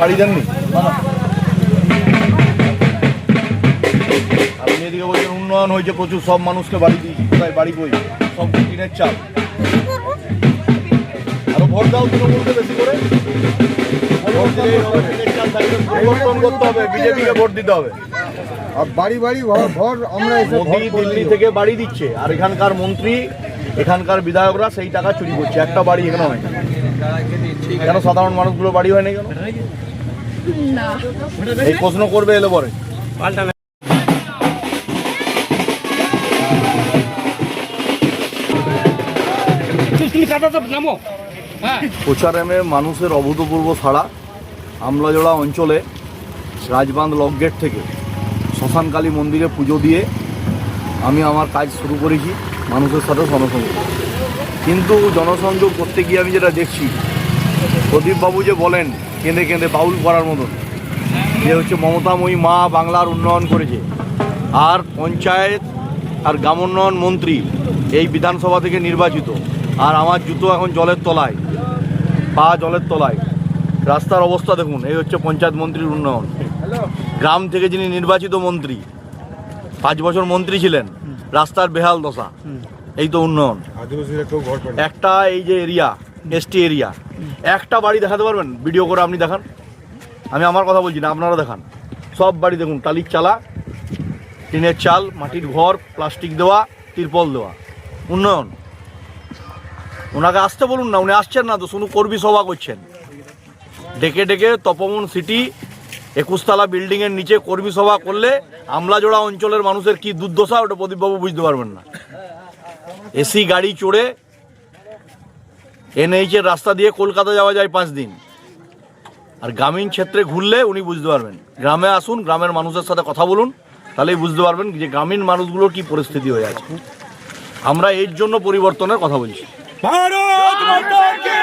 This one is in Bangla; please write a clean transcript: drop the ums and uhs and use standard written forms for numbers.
বাড়ি দেননি? আপনি এদিকে বলছেন উন্নয়ন হয়েছে প্রচুর, সব মানুষকে বাড়ি দিয়েছি, কোথায় বাড়ি কই? সব টিনের চাল। আরো ভোট দাও তৃণমূলকে বেশি করে, ভোট দিলেই হবে, টিনের চাল থাকলে পরিবর্তন করতে হবে, বিজেপিকে ভোট দিতে হবে। আর বাড়ি বাড়ি ঘর আমরা মোদি দিল্লি থেকে বাড়ি দিচ্ছে, আর এখানকার মন্ত্রী এখানকার বিধায়করা সেই টাকা চুরি করছে। একটা বাড়ি এখানে হয় না কেন? সাধারণ মানুষগুলো বাড়ি হয় না কেন? এই প্রশ্ন করবে এলে পরে। প্রচারেমে মানুষের অভূতপূর্ব ছাড়া আমলাজোড়া অঞ্চলে রাজবাঁধ লকগেট থেকে শ্মশানকালী মন্দিরে পুজো দিয়ে আমি আমার কাজ শুরু করেছি মানুষের সাথে জনসংযোগ। কিন্তু জনসংযোগ করতে গিয়ে আমি যেটা দেখছি, প্রদীপবাবু যে বলেন কেঁদে কেঁদে বাউল করার মতন যে হচ্ছে মমতাময়ী মা বাংলার উন্নয়ন করেছে, আর পঞ্চায়েত আর গ্রামোন্নয়ন মন্ত্রী এই বিধানসভা থেকে নির্বাচিত, আর আমার জুতো এখন জলের তলায়, পা জলের তলায়। রাস্তার অবস্থা দেখুন, এই হচ্ছে পঞ্চায়েত মন্ত্রীর উন্নয়ন। গ্রাম থেকে যিনি নির্বাচিত মন্ত্রী, 5 বছর মন্ত্রী ছিলেন, রাস্তার বেহাল দশা, এই তো উন্নয়ন। একটা এই যে এরিয়া এসটি এরিয়া, একটা বাড়ি দেখাতে পারবেন? ভিডিও করে আপনি দেখান, আমি আমার কথা বলছি না, আপনারা দেখান। সব বাড়ি দেখুন, টালির চালা, টিনের চাল, মাটির ঘর, প্লাস্টিক দেওয়া, তিরপল দেওয়া, উন্নয়ন। ওনাকে আসতে বলুন না, উনি আসছেন না তো, শুধু কর্মী সভা করছেন। ডেকে ডেকে তপমন সিটি 21 তলা বিল্ডিংয়ের নিচে কর্মী সভা করলে আমলাজোড়া অঞ্চলের মানুষের কি দুর্দশা, ওটা প্রদীপবাবু বুঝতে পারবেন না। এসি গাড়ি চড়ে এনএইচের রাস্তা দিয়ে কলকাতা যাওয়া যায় 5 দিন, আর গ্রামীণ ক্ষেত্রে ঘুরলে উনি বুঝতে পারবেন। গ্রামে আসুন, গ্রামের মানুষের সাথে কথা বলুন, তাহলেই বুঝতে পারবেন যে গ্রামীণ মানুষগুলোর কি পরিস্থিতি হয়ে আছে। আমরা এর জন্য পরিবর্তনের কথা বলছি। ভারত মাতা কি